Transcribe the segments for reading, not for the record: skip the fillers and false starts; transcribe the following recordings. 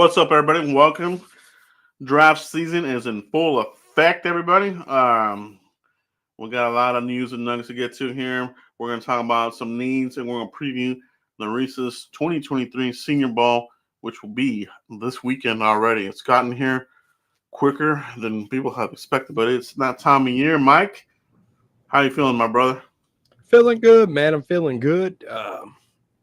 What's up, everybody? Welcome. Draft season is in full effect, everybody. We got a lot of news and nuggets to get to here. We're going to talk about some needs, and we're going to preview the Reese's 2023 Senior Bowl, which will be this weekend already. It's gotten here quicker than people have expected, but it's that time of year. Mike, how you feeling, my brother? Feeling good, man. I'm feeling good.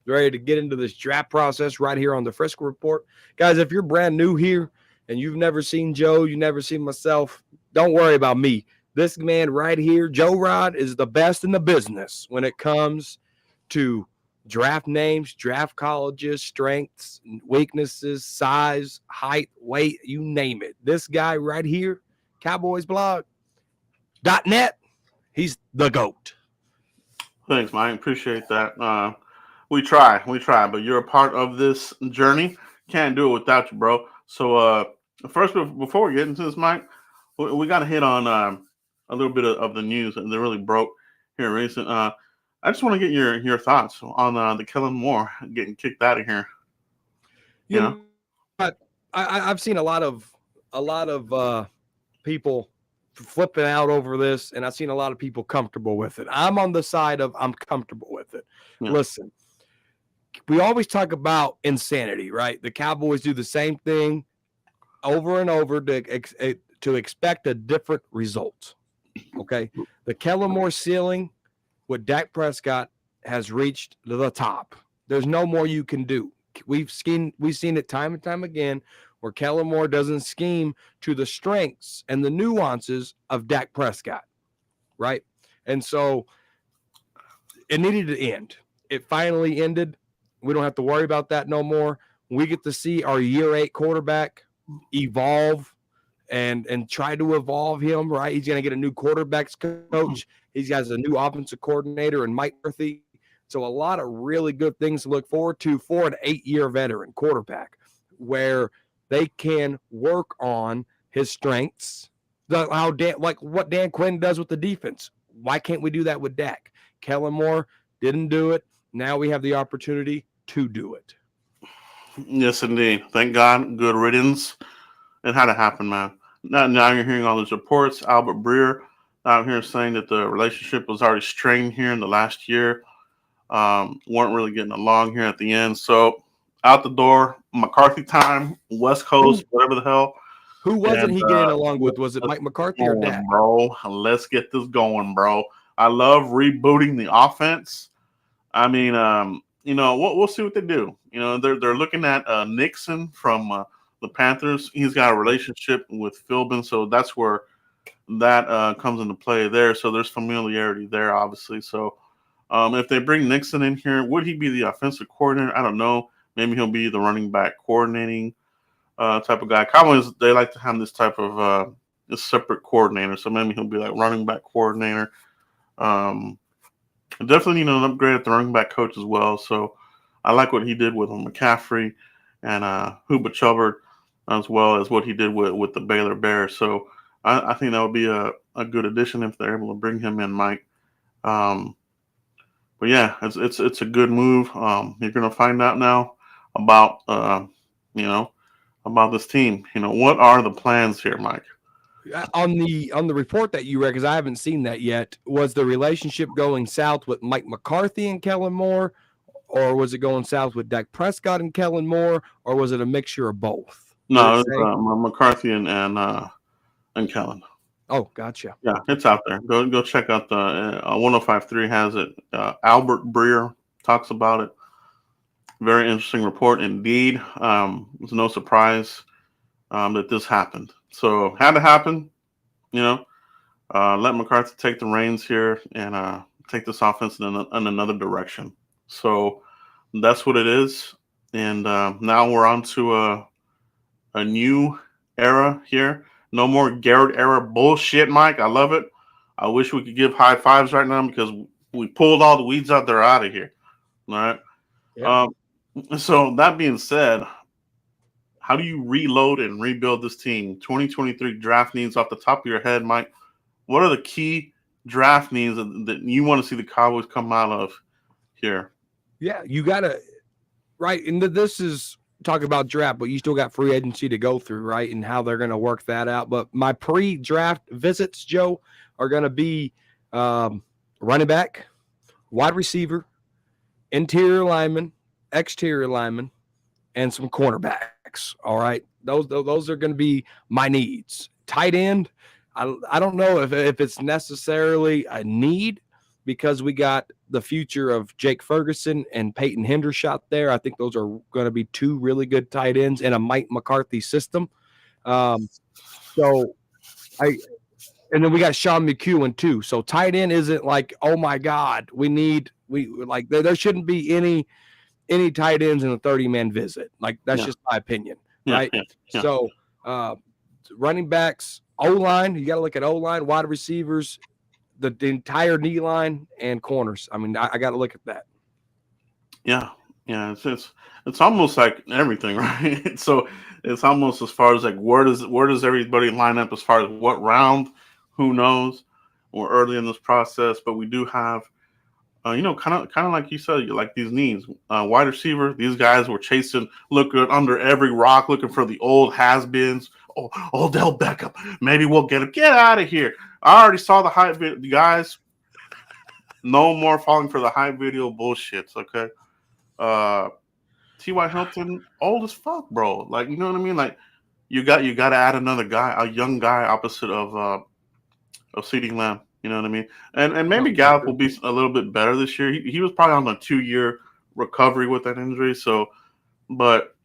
Ready to get into this draft process right here on the Frisco Report. Guys, if you're brand new here and you've never seen Joe, you've never seen myself, don't worry about me. This man right here, Joe Rod, is the best in the business when it comes to draft names, draft colleges, strengths, weaknesses, size, height, weight, you name it. This guy right here, CowboysBlog.net, he's the GOAT. Thanks, Mike. Appreciate that. We try, but you're a part of this journey. Can't do it without you, bro. So, first, before we get into this, Mike, we got to hit on a little bit of the news that really broke here recent. I just want to get your thoughts on the Kellen Moore getting kicked out of here. You know, I've seen a lot of people flipping out over this, and I've seen a lot of people comfortable with it. I'm on the side of I'm comfortable with it. Yeah. Listen, we always talk about insanity, right? The Cowboys do the same thing over and over to expect a different result. Okay, the Kellen Moore ceiling with Dak Prescott has reached the top. There's no more you can do. We've seen it time and time again where Kellen Moore doesn't scheme to the strengths and the nuances of Dak Prescott, right? And so it needed to end. It finally ended. We don't have to worry about that no more. We get to see our year 8 quarterback evolve and try to evolve him, right? He's going to get a new quarterbacks coach. He has a new offensive coordinator in Mike Murphy. So a lot of really good things to look forward to for an 8-year veteran quarterback where they can work on his strengths, like what Dan Quinn does with the defense. Why can't we do that with Dak? Kellen Moore didn't do it. Now we have the opportunity to do it. Yes, indeed. Thank God. Good riddance. It had to happen, man. Now you're hearing all these reports. Albert Breer out here saying that the relationship was already strained here in the last year. Weren't really getting along here at the end. So out the door, McCarthy time, West Coast, whatever the hell. Who wasn't he getting along with? Was it Mike McCarthy or Dak? Bro, let's get this going, bro. I love rebooting the offense. I mean, we'll see what they do. You know, they're looking at Nixon from the Panthers. He's got a relationship with Philbin, so that's where that comes into play there. So there's familiarity there, obviously. So if they bring Nixon in here, would he be the offensive coordinator? I don't know. Maybe he'll be the running back coordinating type of guy. Cowboys, they like to have this type of this separate coordinator. So maybe he'll be like running back coordinator. Definitely, an upgrade at the running back coach as well. So I like what he did with McCaffrey and Hubert Chubbard, as well as what he did with the Baylor Bears. So I think that would be a good addition if they're able to bring him in, Mike. But yeah, it's a good move. You're gonna find out now about about this team. What are the plans here, Mike? On the report that you read, because I haven't seen that yet, was the relationship going south with Mike McCarthy and Kellen Moore, or was it going south with Dak Prescott and Kellen Moore, or was it a mixture of both? No, it's McCarthy and Kellen. Oh, gotcha. Yeah, it's out there. Go check out the 105.3 has it. Albert Breer talks about it. Very interesting report indeed. It's no surprise that this happened. So had to happen. Let McCarthy take the reins here and take this offense in another direction. So that's what it is. And now we're on to a new era here. No more Garrett era bullshit, Mike. I love it. I wish we could give high fives right now because we pulled all the weeds out there out of here. All right. Yeah. So that being said, how do you reload and rebuild this team? 2023 draft needs off the top of your head, Mike. What are the key draft needs that you want to see the Cowboys come out of here? Yeah, you got to – right, and this is talk about draft, but you still got free agency to go through, right? And how they're going to work that out. But my pre-draft visits, Joe, are going to be running back, wide receiver, interior lineman, exterior lineman, and some cornerbacks. All right, those are going to be my needs. Tight end, I don't know if it's necessarily a need because we got the future of Jake Ferguson and Peyton Hendershot there. I think those are going to be two really good tight ends in a Mike McCarthy system. So I and then we got Sean McEwen too. So tight end isn't like, oh my God, we like there shouldn't be any tight ends in a 30-man visit. Like that's just my opinion, right? Yeah. So running backs, O-line, you got to look at O-line, wide receivers, the entire D line, and corners. I mean, I got to look at that. Yeah. It's almost like everything, right? So it's almost as far as like where does everybody line up as far as what round? Who knows? We're early in this process, but we do have kind of like you said, like these needs. Wide receiver, these guys were looking under every rock, looking for the old has-beens. Oh, Odell Beckham. Maybe we'll get him. Get out of here. I already saw the hype video. Guys, no more falling for the hype video bullshits, okay? T.Y. Hilton, old as fuck, bro. Like, you know what I mean? Like, you got to add another guy, a young guy opposite of CeeDee Lamb. You know what I mean? And maybe Gallup will be a little bit better this year. He was probably on a 2-year recovery with that injury. So, but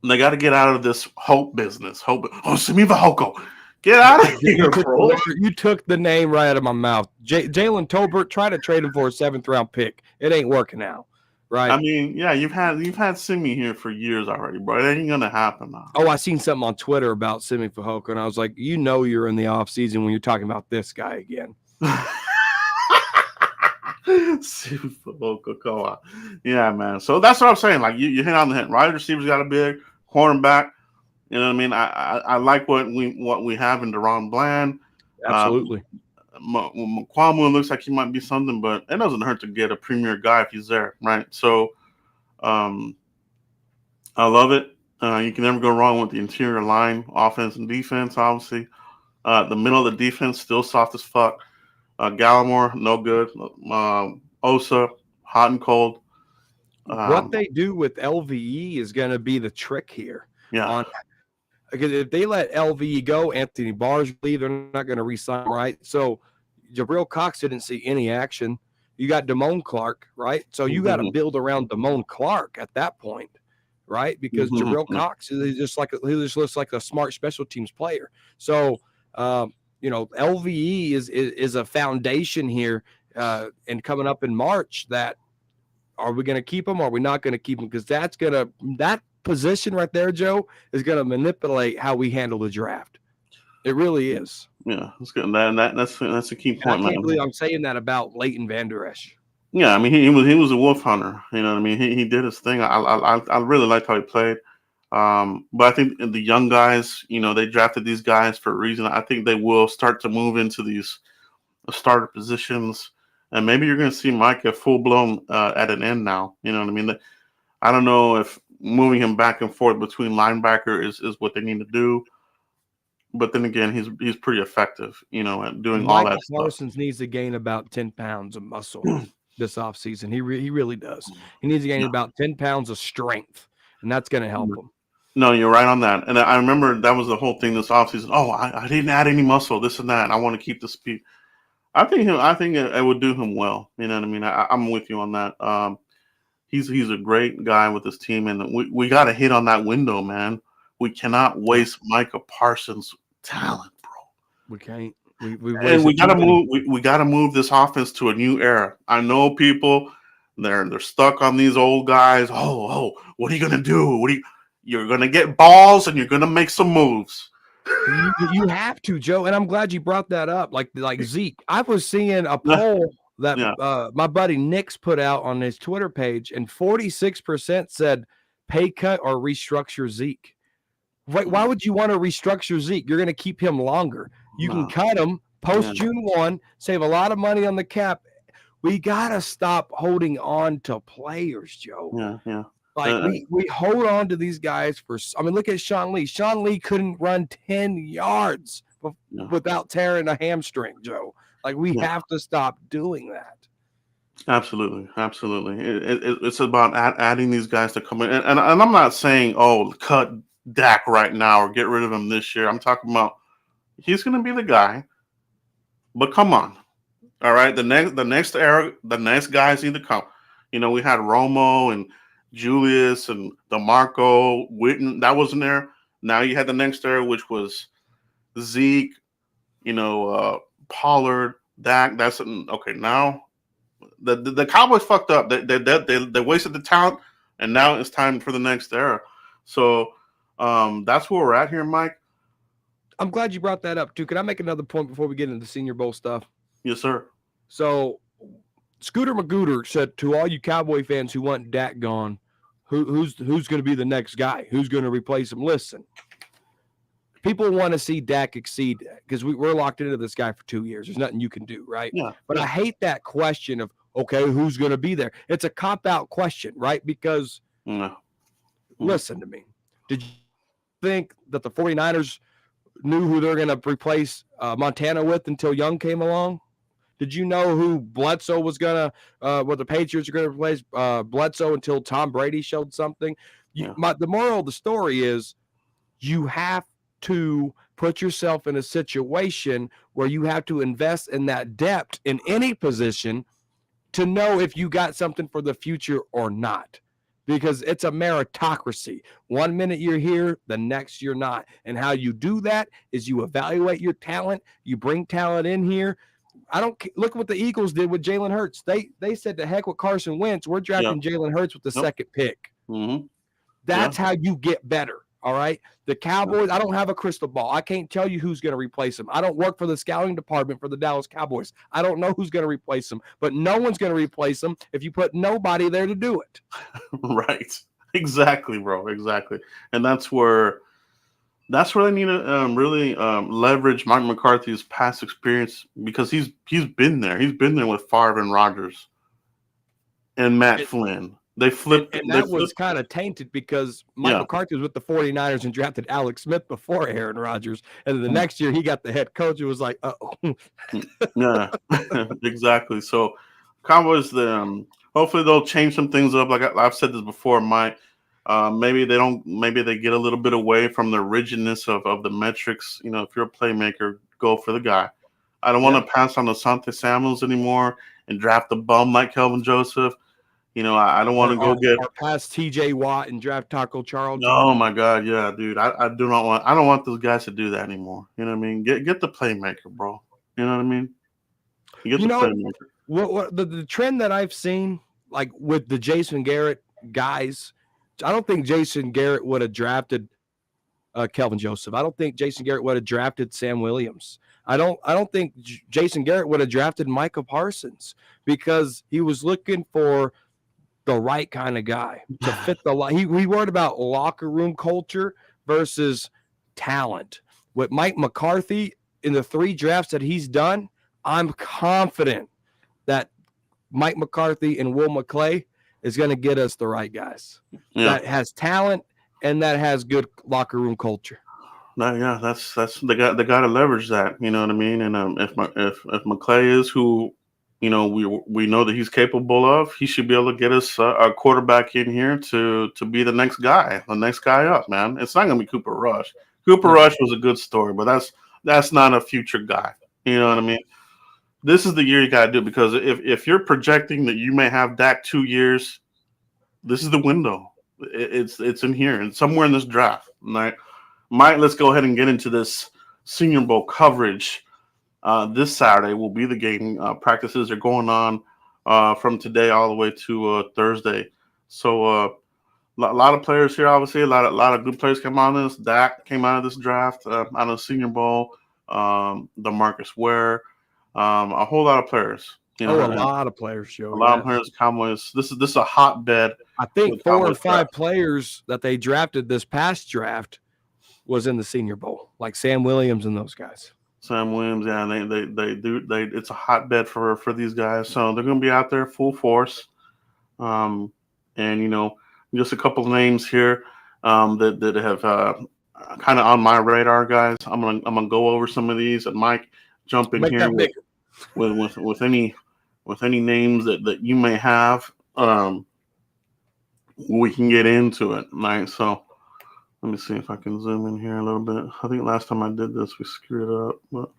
they got to get out of this hope business. Simi Fehoko. Get out of here, bro. You took the name right out of my mouth. Jalen Tolbert, try to trade him for a 7th-round pick. It ain't working out. Right. I mean, yeah, you've had Simi here for years already, bro. It ain't gonna happen now. Oh, I seen something on Twitter about Simi Fehoko, and I was like, you're in the off season when you're talking about this guy again. Simi Fehoko, come on. Yeah, man. So that's what I'm saying. Like you hit on the head. Wide receivers got a big cornerback. You know what I mean? I like what we have in Deron Bland. Absolutely. McQuamu looks like he might be something, but it doesn't hurt to get a premier guy if he's there, right? So, I love it. You can never go wrong with the interior line, offense and defense. Obviously, the middle of the defense still soft as fuck. Gallimore, no good. Osa, hot and cold. What they do with LVE is going to be the trick here. Yeah. Because if they let LVE go, Anthony Barr's leave, they're not going to re-sign, right? So Jabril Cox didn't see any action. You got Damone Clark, right? So you got to build around Damone Clark at that point, right? Because Jabril Cox is he just looks like a smart special teams player. So LVE is a foundation here, and coming up in March. That are we going to keep him? Or are we not going to keep him? Because that position right there, Joe, is going to manipulate how we handle the draft. It really is. Yeah, that's good. That's a key point. I can't believe I'm saying that about Leighton Vander Esch. Yeah, I mean he was a wolf hunter. You know what I mean? He did his thing. I really liked how he played. But I think the young guys, they drafted these guys for a reason. I think they will start to move into these starter positions, and maybe you're going to see Micah full blown at an end now. You know what I mean? I don't know if moving him back and forth between linebacker is what they need to do. But then again, he's pretty effective, at doing all that stuff. Parsons needs to gain about 10 pounds of muscle this offseason. He really does. He needs to gain about 10 pounds of strength, and that's going to help him. No, you're right on that. And I remember that was the whole thing this offseason. Oh, I didn't add any muscle, this and that. And I want to keep the speed. I think it would do him well. You know what I mean? I'm with you on that. He's a great guy with his team, and we got to hit on that window, man. We cannot waste Micah Parsons' talent, bro. We can't. We gotta move. We gotta move this offense to a new era. I know people, they're stuck on these old guys. Oh, what are you gonna do? You're gonna get balls and you're gonna make some moves. You have to, Joe, and I'm glad you brought that up. Like Zeke, I was seeing a poll that my buddy Nick's put out on his Twitter page, and 46% said pay cut or restructure Zeke. Why would you want to restructure Zeke? You're going to keep him longer. You can cut him post June 1, save a lot of money on the cap. We got to stop holding on to players, Joe. Yeah. Like we hold on to these guys for. I mean, look at Sean Lee. Sean Lee couldn't run 10 yards without tearing a hamstring, Joe. Like we have to stop doing that. Absolutely. It's about adding these guys to come in, and I'm not saying cut Dak right now or get rid of him this year. I'm talking about he's going to be the guy, but come on, all right. The next guys need to come. We had Romo and Julius and DeMarco Witten. That wasn't there. Now you had the next era, which was Zeke. Pollard, Dak. That's okay. Now the Cowboys fucked up. They wasted the talent, and now it's time for the next era. So that's where we're at here, Mike. I'm glad you brought that up too. Can I make another point before we get into the Senior Bowl stuff? Yes, sir. So Scooter Magooter said to all you Cowboy fans who want Dak gone, who's going to be the next guy? Who's going to replace him? Listen, people want to see Dak exceed because we're locked into this guy for 2 years. There's nothing you can do, right? Yeah. But I hate that question of, okay, who's going to be there? It's a cop-out question, right? Because listen to me. Did you think that the 49ers knew who they're going to replace Montana with until Young came along? Did you know who Bledsoe was going to, what the Patriots are going to replace Bledsoe until Tom Brady showed something? The moral of the story is you have to put yourself in a situation where you have to invest in that depth in any position to know if you got something for the future or not. Because it's a meritocracy. 1 minute you're here, the next you're not. And how you do that is you evaluate your talent, you bring talent in here. Look what the Eagles did with Jalen Hurts. They said to heck with Carson Wentz. We're drafting Jalen Hurts with the second pick. Mm-hmm. That's how you get better. All right. The Cowboys, I don't have a crystal ball. I can't tell you who's going to replace them. I don't work for the scouting department for the Dallas Cowboys. I don't know who's going to replace them, but no one's going to replace them if you put nobody there to do it. Right. Exactly, bro. Exactly. And that's where they need to really leverage Mike McCarthy's past experience because he's been there. He's been there with Favre and Rodgers and Matt Flynn. They flipped. And that was kind of tainted because Mike McCarthy was with the 49ers and drafted Alex Smith before Aaron Rodgers. And then the next year he got the head coach. It was like, uh-oh. Yeah, exactly. So Cowboys, hopefully they'll change some things up. Like I've said this before, Mike. Maybe they get a little bit away from the rigidness of the metrics. If you're a playmaker, go for the guy. I don't want to pass on Asante Samuels anymore and draft a bum like Kelvin Joseph. I don't want to go get past TJ Watt and draft Taco Charlton. Oh my God, yeah, dude. I don't want those guys to do that anymore. You know what I mean? Get the playmaker, bro. You know what I mean? Playmaker. What the trend that I've seen, like with the Jason Garrett guys, I don't think Jason Garrett would have drafted Kelvin Joseph. I don't think Jason Garrett would have drafted Sam Williams. I don't think Jason Garrett would have drafted Micah Parsons because he was looking for the right kind of guy to fit he worried about locker room culture versus talent. With Mike McCarthy in the 3 drafts that he's done, I'm confident that Mike McCarthy and Will McClay is going to get us the right guys that has talent and that has good locker room culture. That's they got to leverage that. You know what I mean? And if McClay is who we know that he's capable of, he should be able to get us a quarterback in here to be the next guy up, man. It's not going to be Cooper Rush. Cooper Rush was a good story, but that's not a future guy. You know what I mean? This is the year you got to do it because if you're projecting that you may have Dak 2 years, this is the window. It's in here and somewhere in this draft. Right? Mike, let's go ahead and get into this Senior Bowl coverage. This Saturday will be the game. Practices are going on from today all the way to Thursday. So a lot of players here, obviously. A lot of good players came out of this. Dak came out of this draft, out of the Senior Bowl. DeMarcus Ware, a whole lot of players. A lot of players, Joe. A lot of players. Cowboys. This is a hotbed. I think 4 or 5 players that they drafted this past draft was in the Senior Bowl, like Sam Williams and those guys. Sam Williams, yeah, they it's a hotbed for these guys, so they're going to be out there full force, and just a couple of names here that have kind of on my radar, guys. I'm gonna go over some of these, and Mike, jump in Make here that bigger. with any names that you may have. We can get into it, right? So let me see if I can zoom in here a little bit. I think last time I did this, we screwed it up, but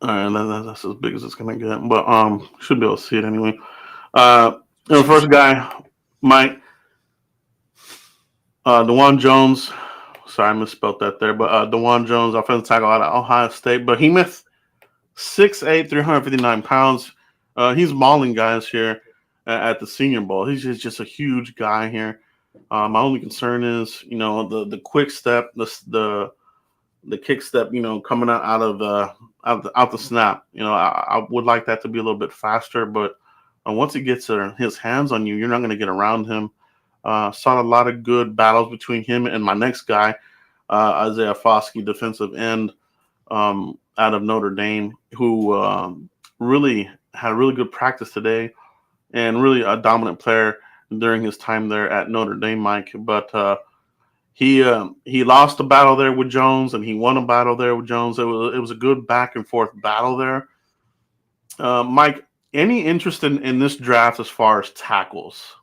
all right, that's as big as it's gonna get. But should be able to see it anyway. The first guy, Mike, Dewan Jones. Sorry, I misspelled that there, but Dewan Jones, offensive tackle out of Ohio State, behemoth, 6'8", 359 pounds. He's mauling guys here at the Senior Bowl. He's just a huge guy here. My only concern is, the quick step, the kick step, coming out the snap. I would like that to be a little bit faster, but once he gets his hands on you, you're not going to get around him. Saw a lot of good battles between him and my next guy, Isaiah Foskey, defensive end out of Notre Dame, who really had a really good practice today and really a dominant player during his time there at Notre Dame, Mike. But he lost a battle there with Jones, and he won a battle there with Jones. It was a good back and forth battle there. Mike, any interest in this draft as far as tackles?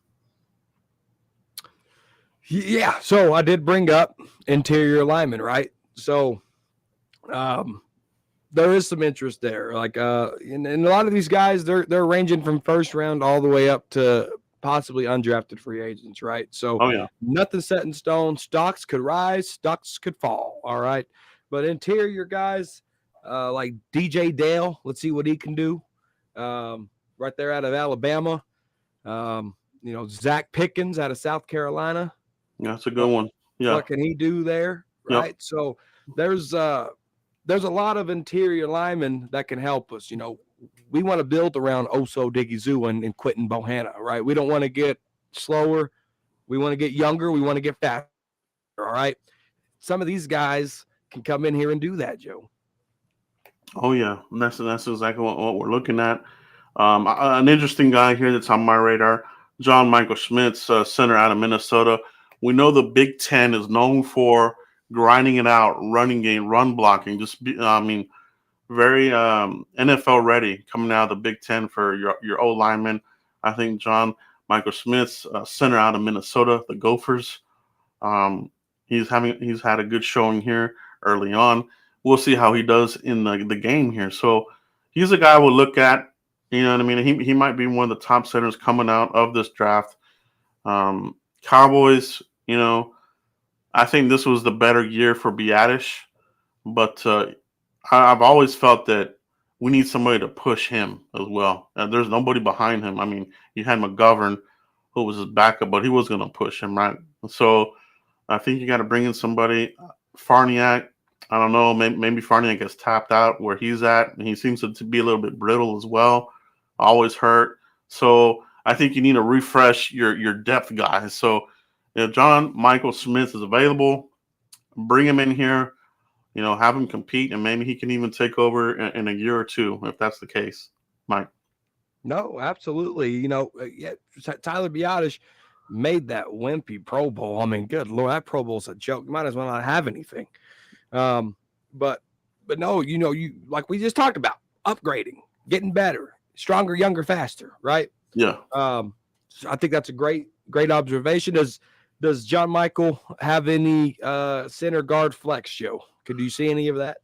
Yeah, so I did bring up interior linemen, right? So there is some interest there. Like and a lot of these guys, they're ranging from first round all the way up to possibly undrafted free agents, right? So nothing set in stone. Stocks could rise, stocks could fall, all right? But interior guys like DJ Dale, let's see what he can do. Right there out of Alabama. Zach Pickens out of South Carolina. Yeah, that's a good one. Yeah. What can he do there? Right. Yep. So there's a lot of interior linemen that can help us. We want to build around Oso Digizua and Quentin Bohanna, right? We don't want to get slower. We want to get younger. We want to get faster. All right. Some of these guys can come in here and do that, Joe. Oh yeah, that's exactly what we're looking at. An interesting guy here that's on my radar, John Michael Schmitz, center out of Minnesota. We know the Big Ten is known for grinding it out, running game, run blocking. Very NFL ready coming out of the Big Ten for your O lineman. I think John Michael Schmitz, center out of Minnesota, the Gophers. He's had a good showing here early on. We'll see how he does in the game here. So he's a guy we'll look at. You know what I mean? He might be one of the top centers coming out of this draft. Cowboys, I think this was the better year for Biadasz, but I've always felt that we need somebody to push him as well. There's nobody behind him. I mean, you had McGovern, who was his backup, but he was going to push him, right? So I think you got to bring in somebody. Farniak, I don't know, maybe Farniak gets tapped out where he's at, and he seems to be a little bit brittle as well, always hurt. So I think you need to refresh your depth guys. So if John Michael Smith is available, bring him in here, have him compete, and maybe he can even take over in a year or two if that's the case, Mike. No, absolutely. Tyler Biadasz made that wimpy Pro Bowl. I mean, good Lord, that Pro Bowl's a joke. You might as well not have anything. But no, you like we just talked about, upgrading, getting better, stronger, younger, faster, right? Yeah. I think that's a great observation. Does John Michael have any center guard flex, Joe? Could you see any of that?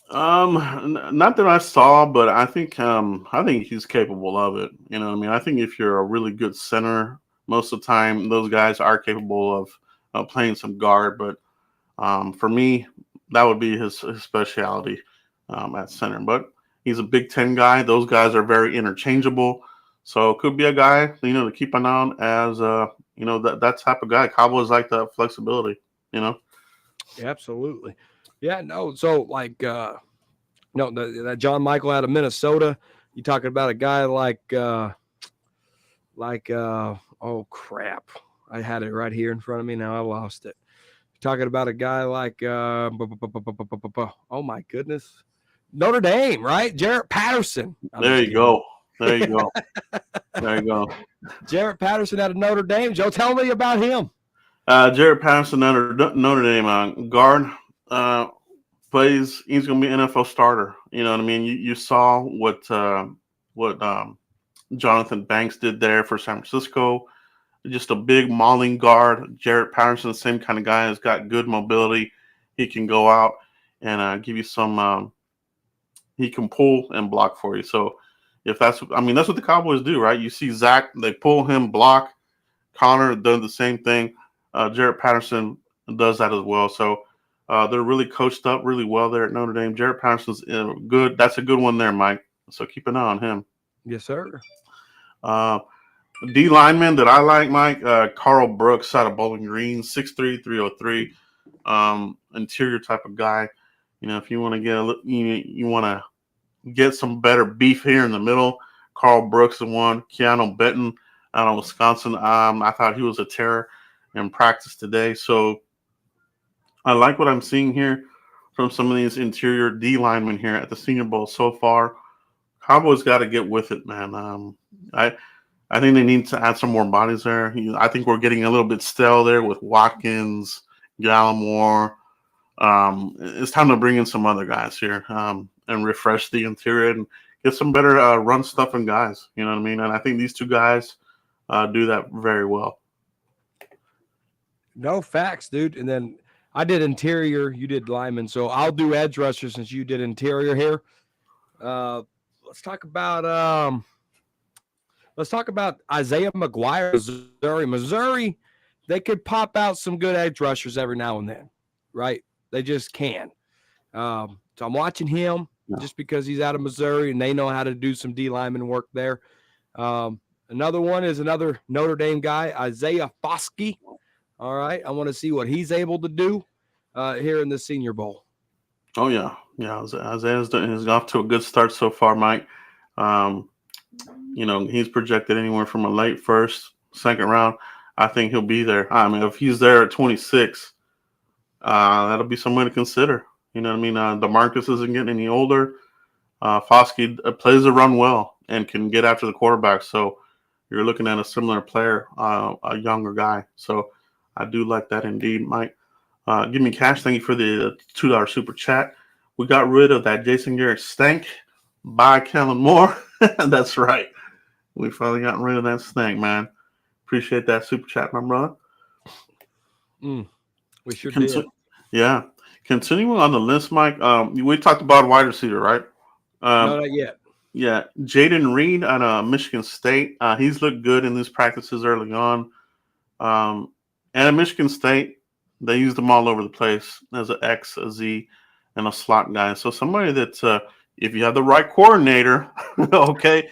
Not that I saw, but I think he's capable of it. I think if you're a really good center, most of the time those guys are capable of playing some guard. But for me, that would be his specialty at center. But he's a Big Ten guy. Those guys are very interchangeable. So it could be a guy, to keep an eye on as that type of guy. Cowboys like that flexibility, Yeah, absolutely. Yeah, no. So that John Michael out of Minnesota, you talking about a guy oh crap. I had it right here in front of me. Now I lost it. Talking about a guy like oh my goodness. Notre Dame, right? Jarrett Patterson. There you go. There you go. There you go. Jarrett Patterson out of Notre Dame. Joe, tell me about him. Jarrett Patterson, Notre Dame guard, plays. He's going to be an NFL starter. You know what I mean? You saw what Jonathan Banks did there for San Francisco. Just a big mauling guard. Jarrett Patterson, the same kind of guy, has got good mobility. He can go out and give you some. He can pull and block for you. So if that's what the Cowboys do, right? You see Zach, they pull him, block. Connor does the same thing. Jarrett Patterson does that as well. So they're really coached up really well there at Notre Dame. Jarrett Patterson's good. That's a good one there, Mike. So keep an eye on him. Yes, sir. D lineman that I like, Mike, Carl Brooks out of Bowling Green, 6'3", 303, interior type of guy. You know, if you want to you want to get some better beef here in the middle, Carl Brooks is one. Keanu Benton out of Wisconsin. I thought he was a terror in practice today. So I like what I'm seeing here from some of these interior D linemen here at the Senior Bowl so far. Cowboys got to get with it, man. I think they need to add some more bodies there. I think we're getting a little bit stale there with Watkins, Gallimore. It's time to bring in some other guys here and refresh the interior and get some better run stuffing guys. You know what I mean? And I think these two guys do that very well. No, facts, dude. And then I did interior, you did lineman. So I'll do edge rusher since you did interior here. Let's talk about Isaiah McGuire, Missouri. They could pop out some good edge rushers every now and then, right? They just can. So I'm watching him just because he's out of Missouri and they know how to do some D lineman work there. Another one is another Notre Dame guy, Isaiah Foskey. All right, I want to see what he's able to do here in the Senior Bowl. Oh yeah. Isaiah's off to a good start so far, Mike. He's projected anywhere from a late first, second round. I think he'll be there. I mean, if he's there at 26, that'll be someone to consider. You know what I mean? DeMarcus isn't getting any older. Foskey plays the run well and can get after the quarterback. So you're looking at a similar player, a younger guy. So I do like that indeed, Mike. Give me cash. Thank you for the $2 super chat. We got rid of that Jason Garrett stank. Bye, Kellen Moore. That's right. We finally got rid of that stank, man. Appreciate that super chat, my brother. We sure did. Yeah. Continuing on the list, Mike, we talked about wide receiver, right? No, not yet. Yeah. Jaden Reed out of Michigan State. He's looked good in these practices early on. And at Michigan State, they used him all over the place as an X, a Z, and a slot guy. So somebody that, if you have the right coordinator, okay,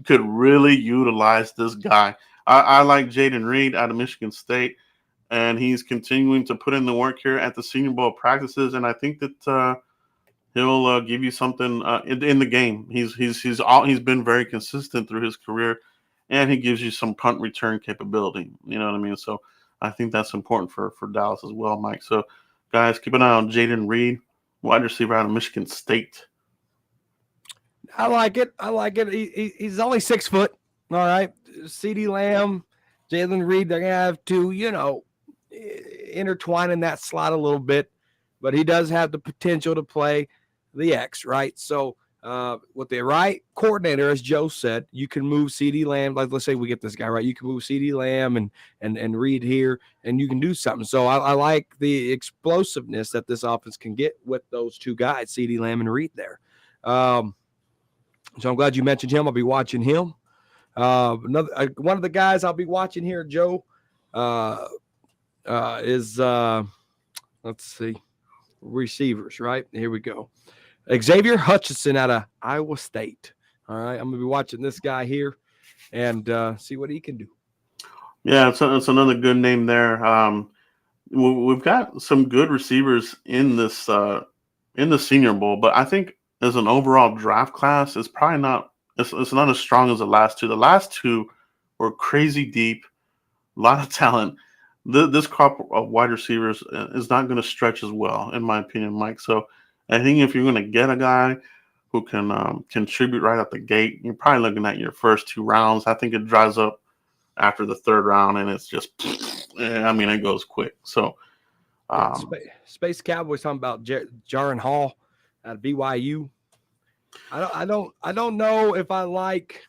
could really utilize this guy. I like Jaden Reed out of Michigan State, and he's continuing to put in the work here at the Senior Bowl practices, and I think that he'll give you something in the game. He's been very consistent through his career, and he gives you some punt return capability. You know what I mean? So I think that's important for Dallas as well, Mike. So guys, keep an eye on Jaden Reed, wide receiver out of Michigan State. I like it. He's only 6 foot. All right. CeeDee Lamb, Jalen Reed, they're going to have to, intertwine in that slot a little bit. But he does have the potential to play the X, right? So with the right coordinator, as Joe said, you can move CeeDee Lamb. Like, let's say we get this guy, right? You can move CeeDee Lamb and Reed here, and you can do something. So I like the explosiveness that this offense can get with those two guys, CeeDee Lamb and Reed there. So I'm glad you mentioned him. I'll be watching him. One of the guys I'll be watching here, Joe, is let's see, receivers. Right, here we go. Xavier Hutchinson out of Iowa State. All right, I'm gonna be watching this guy here and see what he can do. Yeah, it's another good name there. We've got some good receivers in this in the Senior Bowl, but I think as an overall draft class, it's probably not. It's not as strong as the last two. The last two were crazy deep, a lot of talent. This crop of wide receivers is not going to stretch as well, in my opinion, Mike. So I think if you're going to get a guy who can contribute right at the gate. You're probably looking at your first 2 rounds. I think it dries up after the third round, and it's just, I mean, it goes quick. So, Space Cowboys talking about Jaron Hall out of BYU. I don't know if I like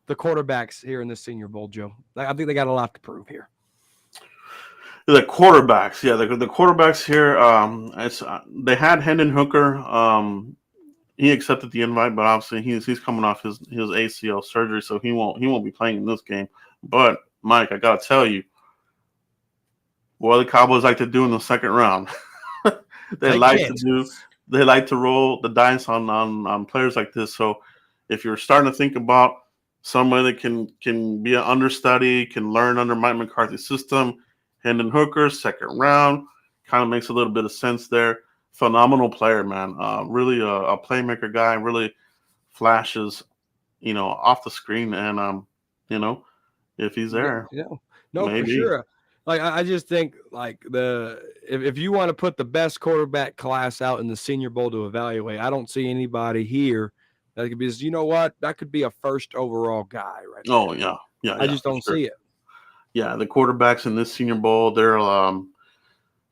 the quarterbacks here in the Senior Bowl, Joe. I think they got a lot to prove here. The quarterbacks, yeah, the quarterbacks here. They had Hendon Hooker. He accepted the invite, but obviously he's coming off his ACL surgery, so he won't be playing in this game. But Mike, I gotta tell you, what the Cowboys like to do in the second round. they like to roll the dice on players like this. So if you're starting to think about someone that can be an understudy, can learn under Mike McCarthy's system, Hendon Hooker, second round, kind of makes a little bit of sense there. Phenomenal player, man. Really a playmaker guy. Really flashes, off the screen. And if he's there, no, maybe. For sure. Like I just think like if you want to put the best quarterback class out in the Senior Bowl to evaluate, I don't see anybody here that could be. You know what? That could be a first overall guy, right? Oh there. yeah. I just don't see it. Yeah, the quarterbacks in this Senior Bowl, they're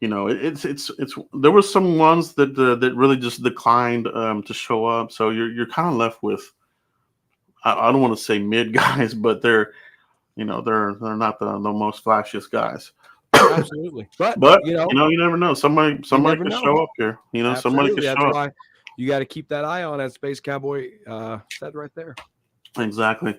it's there were some ones that really just declined to show up. So you're kind of left with, I don't want to say mid guys, but they're not the most flashiest guys. Absolutely, but you never know. Somebody could show up here. Absolutely. Somebody could show up. That's why you got to keep that eye on that Space Cowboy set right there. Exactly.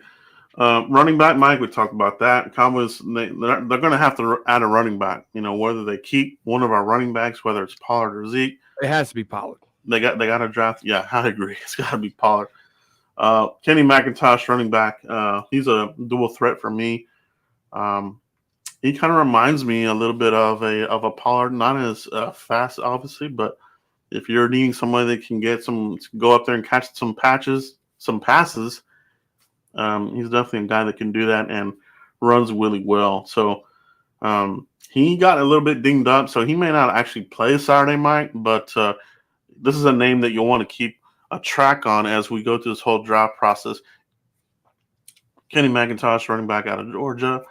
Running back, Mike, we talked about that. Cowboys, they're going to have to add a running back. Whether they keep one of our running backs, whether it's Pollard or Zeke. It has to be Pollard. They got to draft. Yeah, I agree. It's got to be Pollard. Kenny McIntosh, running back. He's a dual threat for me. He kind of reminds me a little bit of a Pollard, not as fast, obviously, but if you're needing somebody that can go up there and catch some passes. He's definitely a guy that can do that and runs really well. So he got a little bit dinged up, so he may not actually play Saturday night, but this is a name that you'll want to keep a track on as we go through this whole draft process. Kenny McIntosh, running back out of Georgia.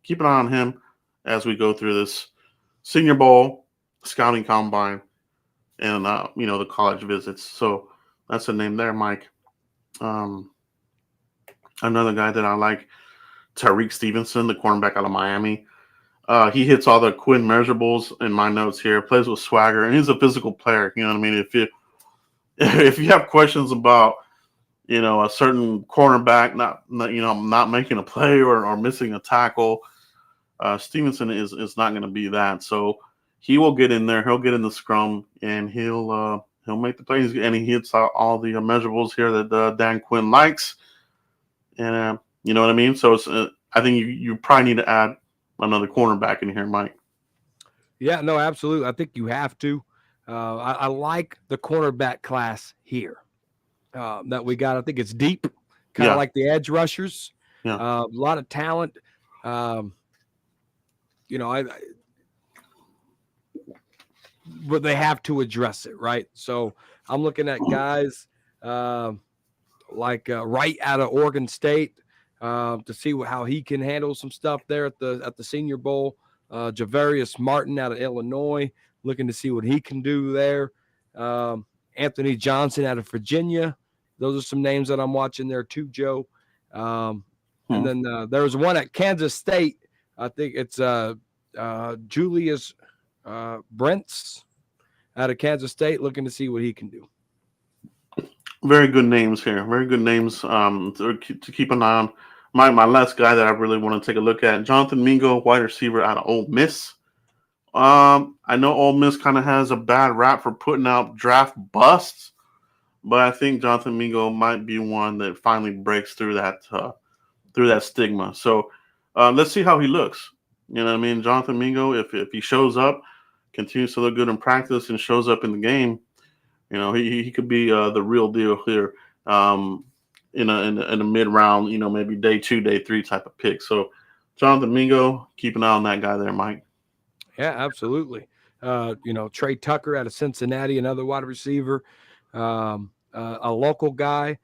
Keep an eye on him as we go through this Senior Bowl, scouting combine, and the college visits. So that's a name there, Mike. Another guy that I like, Tyrique Stevenson, the cornerback out of Miami. He hits all the Quinn measurables in my notes here. Plays with swagger, and he's a physical player. You know what I mean? If you have questions about a certain cornerback not making a play or missing a tackle, Stevenson is not going to be that. So he will get in there. He'll get in the scrum, and he'll make the plays, and he hits all the measurables here that Dan Quinn likes. And you know what I mean? So it's, I think you probably need to add another cornerback in here, Mike. Yeah, no, absolutely. I think you have to. I like the cornerback class here that we got. I think it's deep, kind of like the edge rushers. Yeah. A lot of talent. But they have to address it, right? So I'm looking at guys like Wright out of Oregon State to see how he can handle some stuff there at the Senior Bowl. Javarius Martin out of Illinois, looking to see what he can do there. Anthony Johnson out of Virginia. Those are some names that I'm watching there too, Joe. And then there was one at Kansas State. I think it's Julius Brents out of Kansas State, looking to see what he can do. Very good names here. Very good names to keep an eye on. My last guy that I really want to take a look at, Jonathan Mingo, wide receiver out of Ole Miss. I know Ole Miss kind of has a bad rap for putting out draft busts, but I think Jonathan Mingo might be one that finally breaks through that stigma. So let's see how he looks. You know what I mean? Jonathan Mingo, if he shows up, continues to look good in practice, and shows up in the game, he could be the real deal here. In a mid round, maybe day 2, day 3 type of pick. So Jonathan Mingo, keep an eye on that guy there, Mike. Yeah, absolutely. Trey Tucker out of Cincinnati, another wide receiver. a local guy,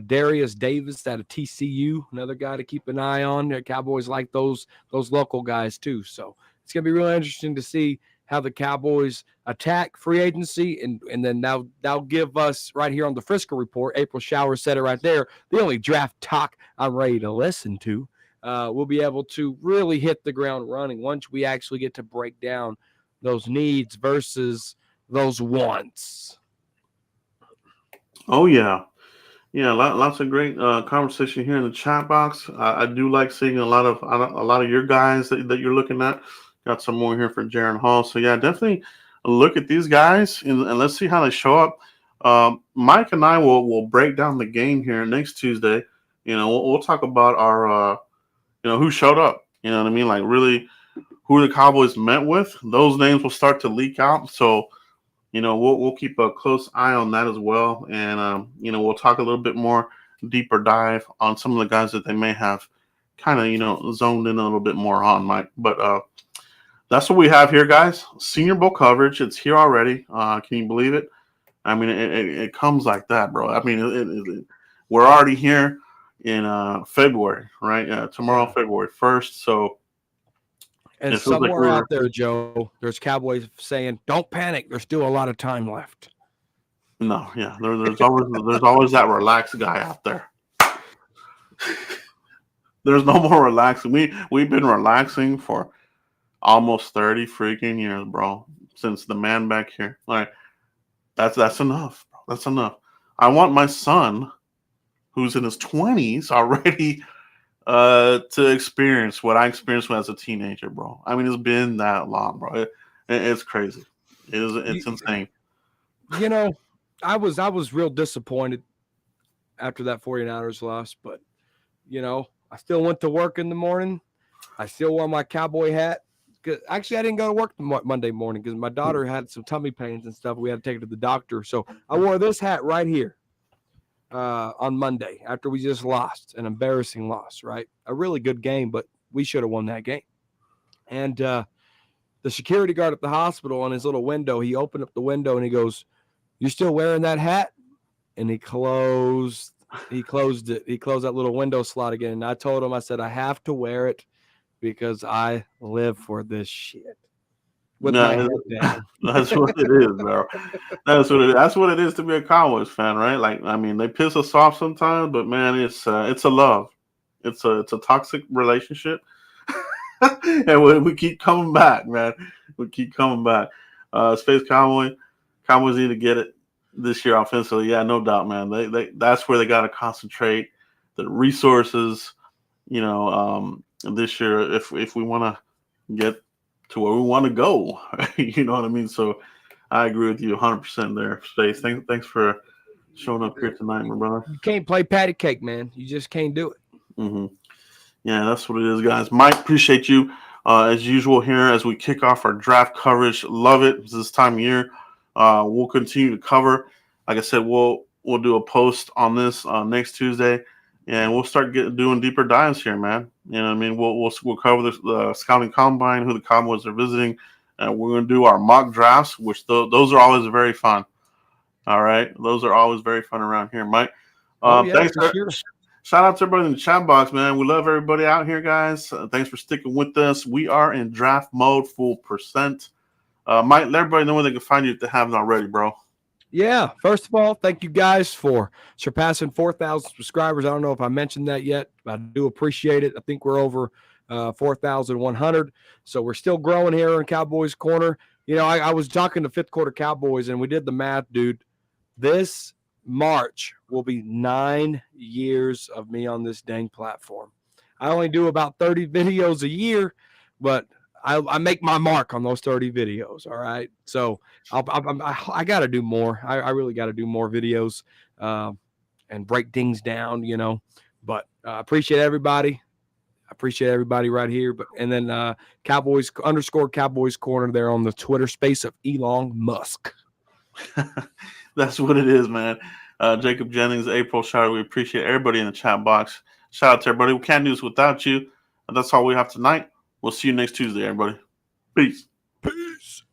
Darius Davis out of TCU, another guy to keep an eye on. The Cowboys like those local guys too. So it's going to be really interesting to see how the Cowboys attack free agency, and then that'll give us right here on the Frisco Report. April Shower said it right there. The only draft talk I'm ready to listen to. We'll be able to really hit the ground running once we actually get to break down those needs versus those wants. Oh yeah, yeah. Lots of great conversation here in the chat box. I do like seeing a lot of your guys that you're looking at. Got some more here for Jaron Hall. So yeah, definitely look at these guys and let's see how they show up. Mike and I will break down the game here next Tuesday. We'll talk about our who showed up. You know what I mean? Like really who the Cowboys met with. Those names will start to leak out. So we'll keep a close eye on that as well, and we'll talk a little bit more deeper dive on some of the guys that they may have kind of zoned in a little bit more on, Mike. But that's what we have here, guys. Senior Bowl coverage. It's here already. Can you believe it? I mean, it comes like that, bro. I mean, we're already here in February, right? Tomorrow, February 1st. So. And somewhere out there, Joe, there's Cowboys saying, "Don't panic. There's still a lot of time left." No, yeah, there's always that relaxed guy out there. There's no more relaxing. We've been relaxing for almost 30 freaking years, bro. Since the man back here, like that's enough, bro. That's enough. I want my son, who's in his 20s already, to experience what I experienced when I was a teenager, bro. I mean, it's been that long, bro. It's crazy. It's insane. I was real disappointed after that 49ers loss, but I still went to work in the morning. I still wore my cowboy hat. Actually, I didn't go to work Monday morning because my daughter had some tummy pains and stuff. We had to take her to the doctor. So I wore this hat right here on Monday after we just lost, an embarrassing loss, right? A really good game, but we should have won that game. And the security guard at the hospital on his little window, he opened up the window and he goes, "You're still wearing that hat?" And he closed it. He closed that little window slot again. And I told him, I said, I have to wear it because I live for this shit. With my head down. That's what it is, bro. That's what it is to be a Cowboys fan, right? Like, I mean, they piss us off sometimes, but man, it's a love. It's a toxic relationship. And we keep coming back, man. We keep coming back. Space Cowboys need to get it this year offensively. Yeah, no doubt, man. They that's where they got to concentrate the resources. This year, if we want to get to where we want to go, you know what I mean. So I agree with you 100% there, Space. Thanks for showing up here tonight, my brother. You can't play patty cake, man. You just can't do it. Mm-hmm. Yeah, that's what it is, guys. Mike, appreciate you as usual here as we kick off our draft coverage. Love it. It's this time of year. We'll continue to cover. Like I said, we'll do a post on this next Tuesday, and we'll start doing deeper dives here, man. You know what I mean? We'll cover the scouting combine, who the Cowboys are visiting, and we're going to do our mock drafts, which those are always very fun. All right, those are always very fun around here, Mike. Thanks for sure. Shout out to everybody in the chat box, man. We love everybody out here, guys. Thanks for sticking with us. We are in draft mode, full percent. Mike, let everybody know where they can find you if they haven't already, bro. Yeah. First of all, thank you guys for surpassing 4,000 subscribers. I don't know if I mentioned that yet, but I do appreciate it. I think we're over 4,100. So we're still growing here in Cowboys Corner. I was talking to Fifth Quarter Cowboys, and we did the math, dude. This March will be 9 years of me on this dang platform. I only do about 30 videos a year, but I make my mark on those 30 videos. All right. So I got to do more. I really got to do more videos and break things down, but I appreciate everybody. I appreciate everybody right here. And then Cowboys _Cowboys Corner there on the Twitter space of Elon Musk. That's what it is, man. Jacob Jennings, April Shard, we appreciate everybody in the chat box. Shout out to everybody. We can't do this without you. That's all we have tonight. We'll see you next Tuesday, everybody. Peace. Peace.